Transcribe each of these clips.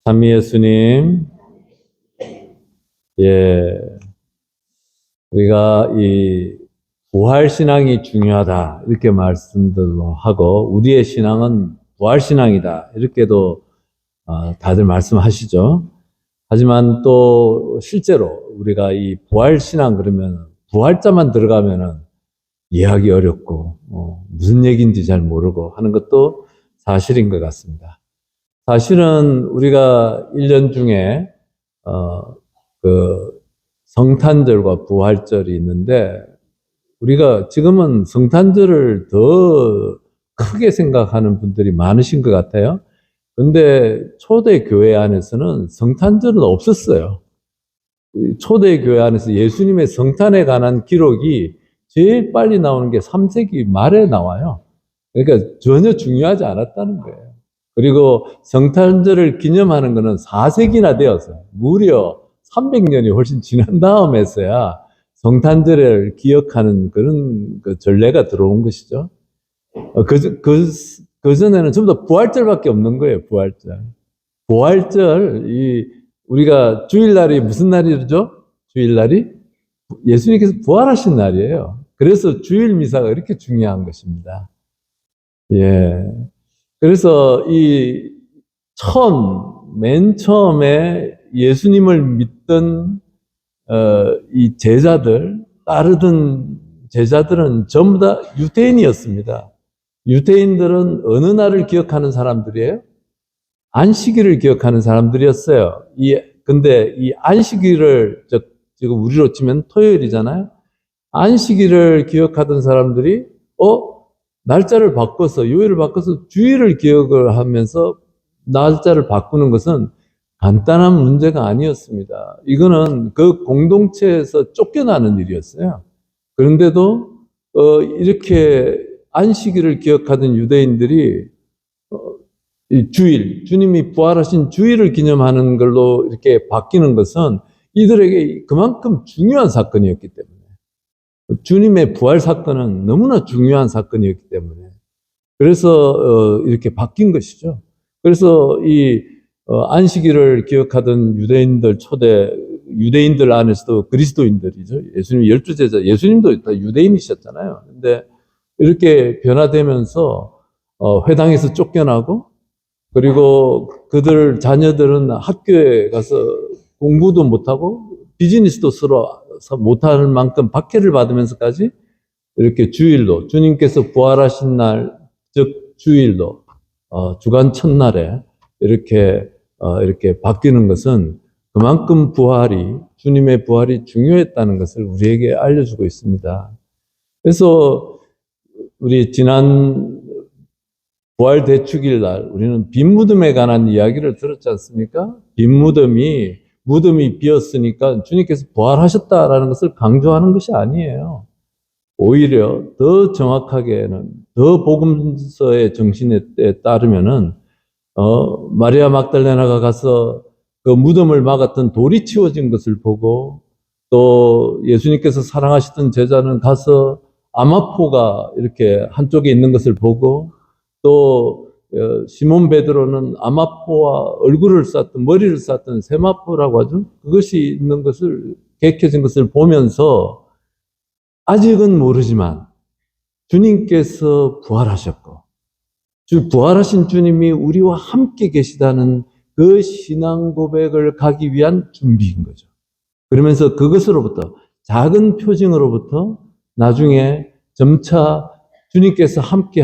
삼위 예수님, 우리가 이 부활신앙이 중요하다, 이렇게 말씀도 하고, 우리의 신앙은 부활신앙이다, 이렇게도 다들 말씀하시죠. 하지만 또 실제로 우리가 이 부활신앙 그러면, 부활자만 들어가면은 이해하기 어렵고, 무슨 얘기인지 잘 모르고 하는 것도 사실인 것 같습니다. 사실은 우리가 1년 중에 그 성탄절과 부활절이 있는데, 우리가 지금은 성탄절을 더 크게 생각하는 분들이 많으신 것 같아요. 근데 초대 교회 안에서는 성탄절은 없었어요. 초대 교회 안에서 예수님의 성탄에 관한 기록이 제일 빨리 나오는 게 3세기 말에 나와요. 그러니까 전혀 중요하지 않았다는 거예요. 그리고 성탄절을 기념하는 것은 4세기나 되어서 무려 300년이 훨씬 지난 다음에서야 성탄절을 기억하는 그런 전례가 들어온 것이죠. 그 전에는 전부 다 부활절밖에 없는 거예요, 부활절. 부활절, 우리가 주일날이 무슨 날이죠? 주일날이 예수님께서 부활하신 날이에요. 그래서 주일 미사가 이렇게 중요한 것입니다. 그래서 맨 처음에 예수님을 믿던 이 제자들, 따르던 제자들은 전부 다 유대인이었습니다. 유대인들은 어느 날을 기억하는 사람들이에요? 안식일을 기억하는 사람들이었어요. 근데 이 안식일을 지금 우리로 치면 토요일이잖아요. 안식일을 기억하던 사람들이 날짜를 바꿔서, 요일을 바꿔서 주일을 기억을 하면서 날짜를 바꾸는 것은 간단한 문제가 아니었습니다. 이거는 그 공동체에서 쫓겨나는 일이었어요. 그런데도 이렇게 안식일을 기억하던 유대인들이 이 주일, 주님이 부활하신 주일을 기념하는 걸로 이렇게 바뀌는 것은 이들에게 그만큼 중요한 사건이었기 때문에, 주님의 부활 사건은 너무나 중요한 사건이었기 때문에, 그래서 이렇게 바뀐 것이죠. 그래서 안식일을 기억하던 유대인들 안에서도 그리스도인들이죠. 예수님 12제자, 예수님도 다 유대인이셨잖아요. 근데 이렇게 변화되면서 회당에서 쫓겨나고, 그리고 그들 자녀들은 학교에 가서 공부도 못하고 비즈니스도 서로 못할 만큼 박해를 받으면서까지 이렇게 주일로, 주님께서 부활하신 날, 즉 주일로, 주간 첫날에 이렇게 바뀌는 것은 그만큼 주님의 부활이 중요했다는 것을 우리에게 알려주고 있습니다. 그래서 우리 지난 부활 대축일 날 우리는 빈 무덤에 관한 이야기를 들었지 않습니까? 무덤이 비었으니까 주님께서 부활하셨다라는 것을 강조하는 것이 아니에요. 오히려 더 정확하게는, 더 복음서의 정신에 따르면은 마리아 막달레나가 가서 그 무덤을 막았던 돌이 치워진 것을 보고, 또 예수님께서 사랑하시던 제자는 가서 아마포가 이렇게 한쪽에 있는 것을 보고, 또 시몬 베드로는 아마포와 머리를 쌌던 세마포라고 하죠. 그것이 있는 것을, 개켜진 것을 보면서 아직은 모르지만 주님께서 부활하셨고, 부활하신 주님이 우리와 함께 계시다는 그 신앙 고백을 가기 위한 준비인 거죠. 그러면서 그것으로부터, 작은 표징으로부터 나중에 점차 주님께서 함께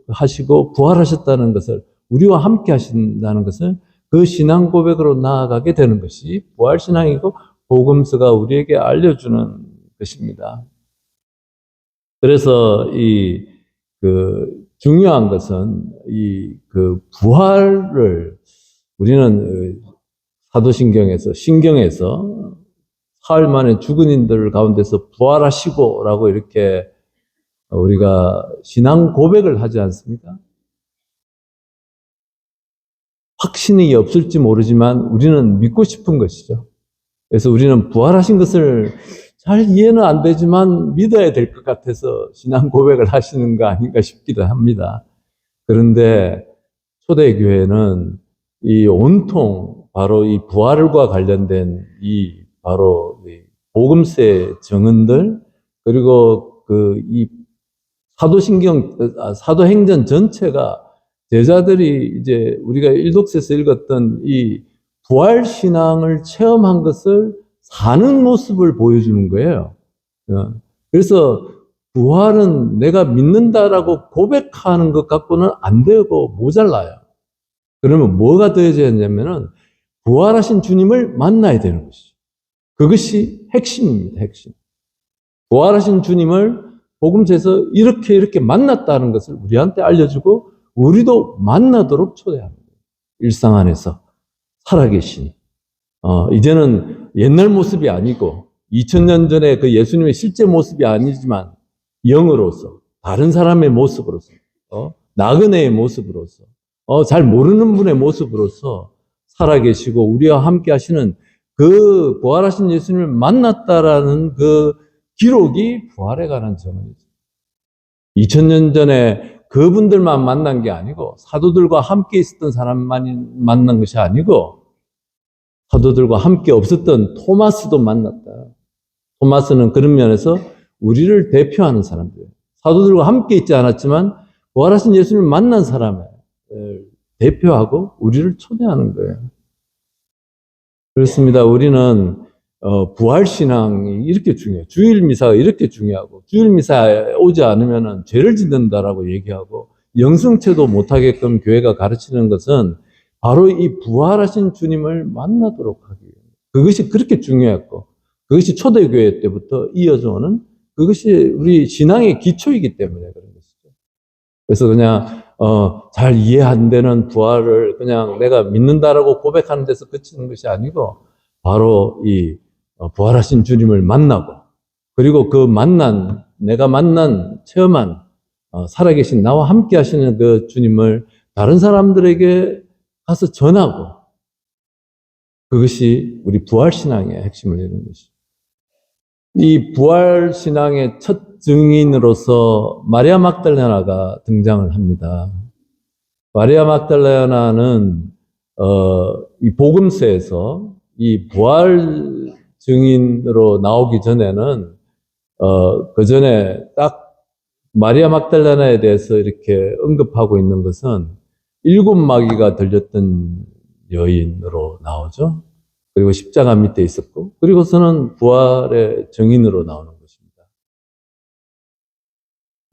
하시고 부활하셨다는 것을, 우리와 함께 하신다는 것을, 그 신앙 고백으로 나아가게 되는 것이 부활신앙이고 복음서가 우리에게 알려주는 것입니다. 그래서 중요한 것은 부활을 우리는 신경에서 사흘 만에 죽은 이들 가운데서 부활하시고라고 이렇게 우리가 신앙 고백을 하지 않습니까? 확신이 없을지 모르지만 우리는 믿고 싶은 것이죠. 그래서 우리는 부활하신 것을 잘 이해는 안 되지만 믿어야 될 것 같아서 신앙 고백을 하시는 거 아닌가 싶기도 합니다. 그런데 초대교회는 온통 바로 이 부활과 관련된 바로 이 복음서의 증언들, 그리고 이 사도행전 전체가 제자들이 이제 우리가 일독서에서 읽었던 이 부활신앙을 체험한 것을 사는 모습을 보여주는 거예요. 그래서 부활은 내가 믿는다라고 고백하는 것 갖고는 안 되고 모자라요. 그러면 뭐가 더해져야 하냐면은 부활하신 주님을 만나야 되는 것이죠. 그것이 핵심입니다, 핵심. 부활하신 주님을 복음서에서 이렇게 만났다는 것을 우리한테 알려주고 우리도 만나도록 초대합니다. 일상 안에서 살아계신 이제는 옛날 모습이 아니고 2000년 전에 그 예수님의 실제 모습이 아니지만 영으로서 다른 사람의 모습으로서 나그네의 모습으로서 잘 모르는 분의 모습으로서 살아계시고 우리와 함께 하시는 그 부활하신 예수님을 만났다라는 그 기록이 부활에 관한 증언이죠. 2000년 전에 그분들만 만난 게 아니고 사도들과 함께 있었던 사람만 만난 것이 아니고 사도들과 함께 없었던 토마스도 만났다. 토마스는 그런 면에서 우리를 대표하는 사람들. 사도들과 함께 있지 않았지만 부활하신 예수님을 만난 사람을 대표하고 우리를 초대하는 거예요. 그렇습니다. 우리는 부활신앙이 이렇게 중요해요. 주일미사가 이렇게 중요하고 주일미사에 오지 않으면 죄를 짓는다라고 얘기하고 영성체도 못하게끔 교회가 가르치는 것은 바로 이 부활하신 주님을 만나도록 하기 위해서 그것이 그렇게 중요했고 그것이 초대교회 때부터 이어져 오는 그것이 우리 신앙의 기초이기 때문에 그런 것이죠. 그래서 그냥 잘 이해 안 되는 부활을 그냥 내가 믿는다라고 고백하는 데서 그치는 것이 아니고 바로 이 부활하신 주님을 만나고 그리고 그 내가 만난 체험한 살아계신 나와 함께 하시는 그 주님을 다른 사람들에게 가서 전하고 그것이 우리 부활신앙의 핵심을 이루는 것이죠. 이 부활신앙의 첫 증인으로서 마리아 막달레나가 등장을 합니다. 마리아 막달레나는 이 복음서에서 이 부활 증인으로 나오기 전에는 그 전에 딱 마리아 막달레나에 대해서 이렇게 언급하고 있는 것은 7마귀가 들렸던 여인으로 나오죠. 그리고 십자가 밑에 있었고, 그리고서는 부활의 증인으로 나오는 것입니다.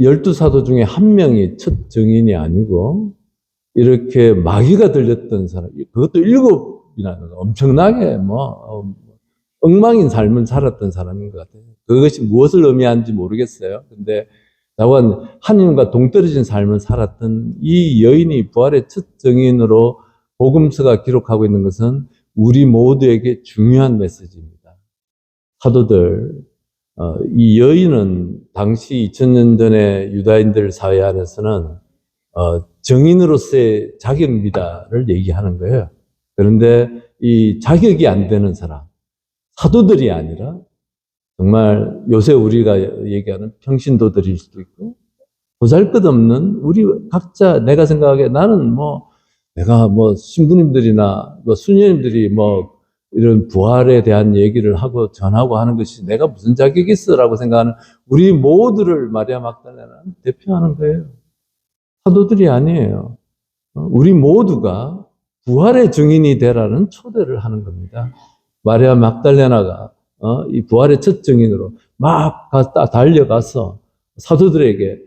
12사도 중에 한 명이 첫 증인이 아니고, 이렇게 마귀가 들렸던 사람, 그것도 7이나 엄청나게 엉망인 삶을 살았던 사람인 것 같아요. 그것이 무엇을 의미하는지 모르겠어요. 근데 다만 하나님과 동떨어진 삶을 살았던 이 여인이 부활의 첫 증인으로 복음서가 기록하고 있는 것은 우리 모두에게 중요한 메시지입니다. 사도들, 이 여인은 당시 2000년 전에 유다인들 사회 안에서는 정인으로서의 자격미다를 얘기하는 거예요. 그런데 이 자격이 안 되는 사람, 사도들이 아니라 정말 요새 우리가 얘기하는 평신도들일 수도 있고 보잘것없는 우리 각자 내가 생각하기에 나는 내가 신부님들이나 수녀님들이 이런 부활에 대한 얘기를 하고 전하고 하는 것이 내가 무슨 자격이 있어라고 생각하는 우리 모두를 마리아 막달레나는 대표하는 거예요. 사도들이 아니에요. 우리 모두가 부활의 증인이 되라는 초대를 하는 겁니다. 마리아 막달레나가 이 부활의 첫 증인으로 막 달려가서 사도들에게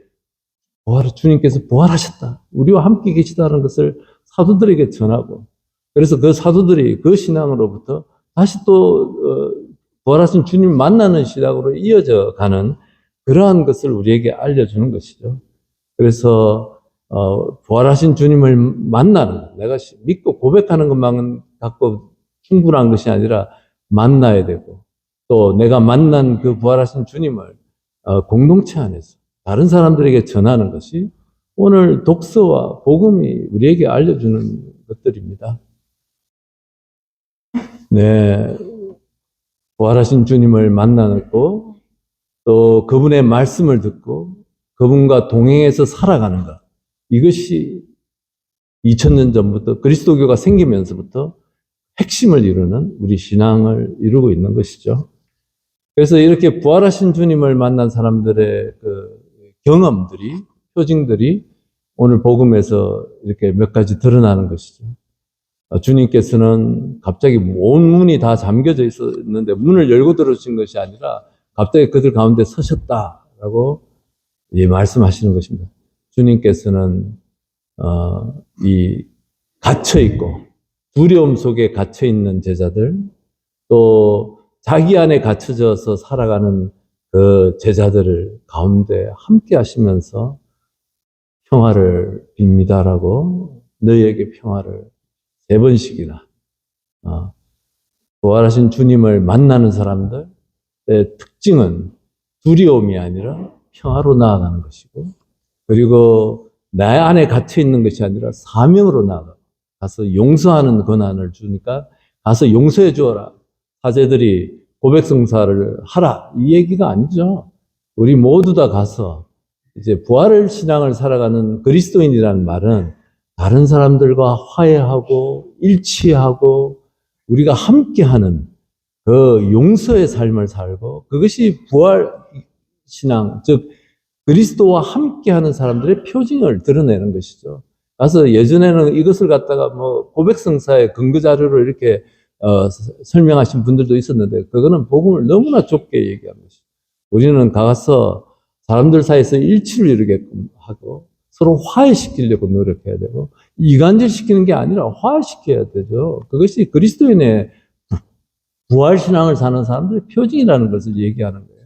주님께서 부활하셨다. 우리와 함께 계시다는 것을 사도들에게 전하고 그래서 그 사도들이 그 신앙으로부터 다시 또 부활하신 주님 만나는 신앙으로 이어져 가는 그러한 것을 우리에게 알려주는 것이죠. 그래서 부활하신 주님을 만나는 내가 믿고 고백하는 것만 갖고 충분한 것이 아니라 만나야 되고 또 내가 만난 그 부활하신 주님을 공동체 안에서 다른 사람들에게 전하는 것이 오늘 독서와 복음이 우리에게 알려주는 것들입니다. 네, 부활하신 주님을 만나고 또 그분의 말씀을 듣고 그분과 동행해서 살아가는 것. 이것이 2000년 전부터 그리스도교가 생기면서부터 핵심을 이루는 우리 신앙을 이루고 있는 것이죠. 그래서 이렇게 부활하신 주님을 만난 사람들의 그 경험들이, 표징들이 오늘 복음에서 이렇게 몇 가지 드러나는 것이죠. 주님께서는 갑자기 온 문이 다 잠겨져 있었는데 문을 열고 들어오신 것이 아니라 갑자기 그들 가운데 서셨다라고 말씀하시는 것입니다. 주님께서는 이 갇혀 있고 두려움 속에 갇혀 있는 제자들, 또 자기 안에 갇혀져서 살아가는 그 제자들을 가운데 함께 하시면서 평화를 빕니다라고, 너희에게 평화를 3번씩이나 부활하신 주님을 만나는 사람들의 특징은 두려움이 아니라 평화로 나아가는 것이고, 그리고 내 안에 갇혀 있는 것이 아니라 사명으로 나아가 가서 용서하는 권한을 주니까 가서 용서해 주어라, 사제들이 고백성사를 하라, 이 얘기가 아니죠. 우리 모두 다 가서 이제 부활을 신앙을 살아가는 그리스도인이라는 말은 다른 사람들과 화해하고 일치하고 우리가 함께하는 그 용서의 삶을 살고, 그것이 부활 신앙, 즉 그리스도와 함께하는 사람들의 표징을 드러내는 것이죠. 그래서 예전에는 이것을 갖다가 뭐 고백성사의 근거 자료로 이렇게 설명하신 분들도 있었는데, 그거는 복음을 너무나 좁게 얘기한 것이죠. 우리는 가서 사람들 사이에서 일치를 이루게끔 하고 서로 화해시키려고 노력해야 되고, 이간질시키는 게 아니라 화해시켜야 되죠. 그것이 그리스도인의 부활신앙을 사는 사람들의 표징이라는 것을 얘기하는 거예요.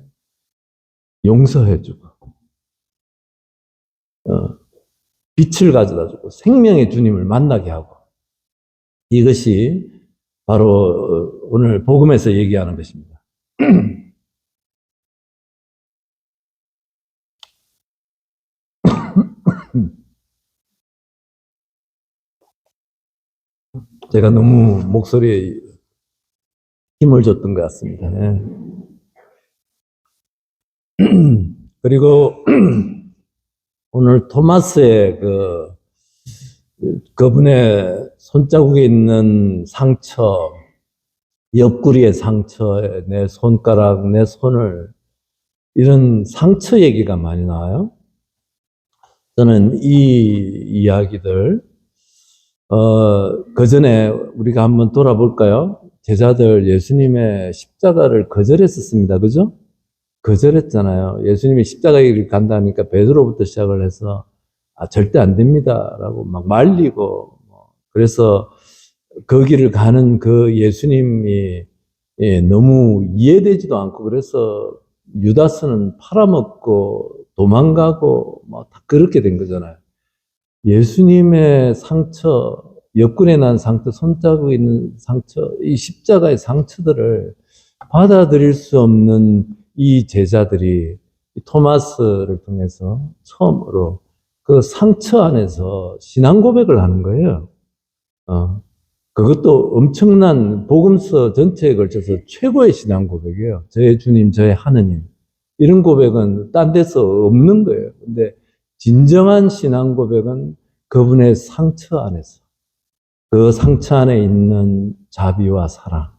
용서해주고 빛을 가져다주고 생명의 주님을 만나게 하고, 이것이 바로 오늘 복음에서 얘기하는 것입니다. 제가 너무 목소리에 힘을 줬던 것 같습니다. 네. 그리고 오늘 토마스의 그분의 손자국에 있는 상처, 옆구리의 상처, 내 손가락, 내 손을, 이런 상처 얘기가 많이 나와요. 저는 이 이야기들, 그 전에 우리가 한번 돌아볼까요? 제자들 예수님의 십자가를 거절했었습니다. 그죠? 거절했잖아요. 예수님이 십자가 길을 간다니까 베드로부터 시작을 해서 절대 안 됩니다라고 막 말리고, 그래서 그 길을 가는 그 예수님이 너무 이해되지도 않고, 그래서 유다스는 팔아먹고 도망가고 다 그렇게 된 거잖아요. 예수님의 상처, 옆구리에 난 상처, 손자국에 있는 상처, 이 십자가의 상처들을 받아들일 수 없는 이 제자들이 토마스를 통해서 처음으로 그 상처 안에서 신앙 고백을 하는 거예요. 그것도 엄청난 복음서 전체에 걸쳐서 최고의 신앙 고백이에요. 저의 주님, 저의 하느님. 이런 고백은 딴 데서 없는 거예요. 근데 진정한 신앙 고백은 그분의 상처 안에서, 그 상처 안에 있는 자비와 사랑,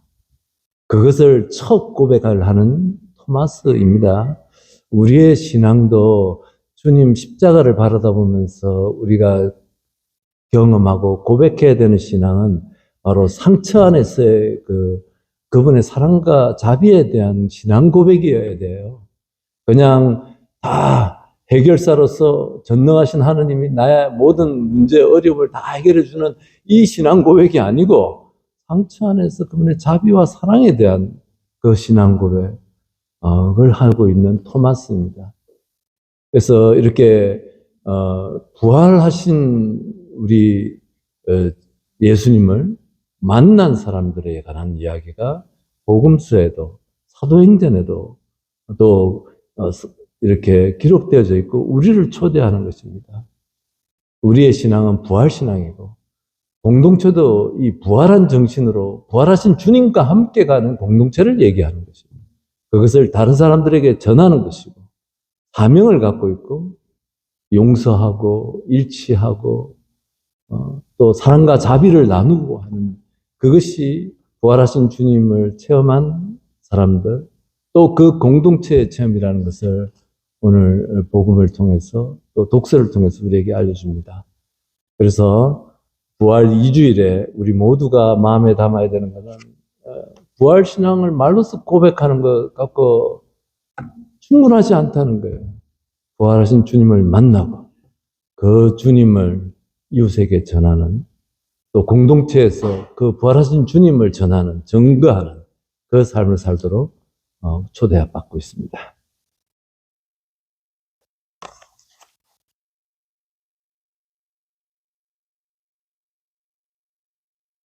그것을 첫 고백을 하는 토마스입니다. 우리의 신앙도 주님 십자가를 바라다 보면서 우리가 경험하고 고백해야 되는 신앙은 바로 상처 안에서의 그분의 사랑과 자비에 대한 신앙 고백이어야 돼요. 그냥 다 해결사로서 전능하신 하느님이 나의 모든 문제, 어려움을 다 해결해주는 이 신앙 고백이 아니고, 상처 안에서 그분의 자비와 사랑에 대한 그 신앙 고백을 하고 있는 토마스입니다. 그래서 이렇게 부활하신 우리 예수님을 만난 사람들에 관한 이야기가 복음서에도 사도행전에도 또 이렇게 기록되어져 있고 우리를 초대하는 것입니다. 우리의 신앙은 부활신앙이고, 공동체도 이 부활한 정신으로 부활하신 주님과 함께 가는 공동체를 얘기하는 것입니다. 그것을 다른 사람들에게 전하는 것이고, 사명을 갖고 있고, 용서하고 일치하고 또 사랑과 자비를 나누고 하는 그것이 부활하신 주님을 체험한 사람들, 또 그 공동체의 체험이라는 것을 오늘 복음을 통해서 또 독서를 통해서 우리에게 알려줍니다. 그래서 부활 2주일에 우리 모두가 마음에 담아야 되는 것은 부활 신앙을 말로써 고백하는 것 갖고 충분하지 않다는 거예요. 부활하신 주님을 만나고 그 주님을 이웃에게 전하는, 또 공동체에서 그 부활하신 주님을 전하는, 증거하는 그 삶을 살도록 초대받고 있습니다.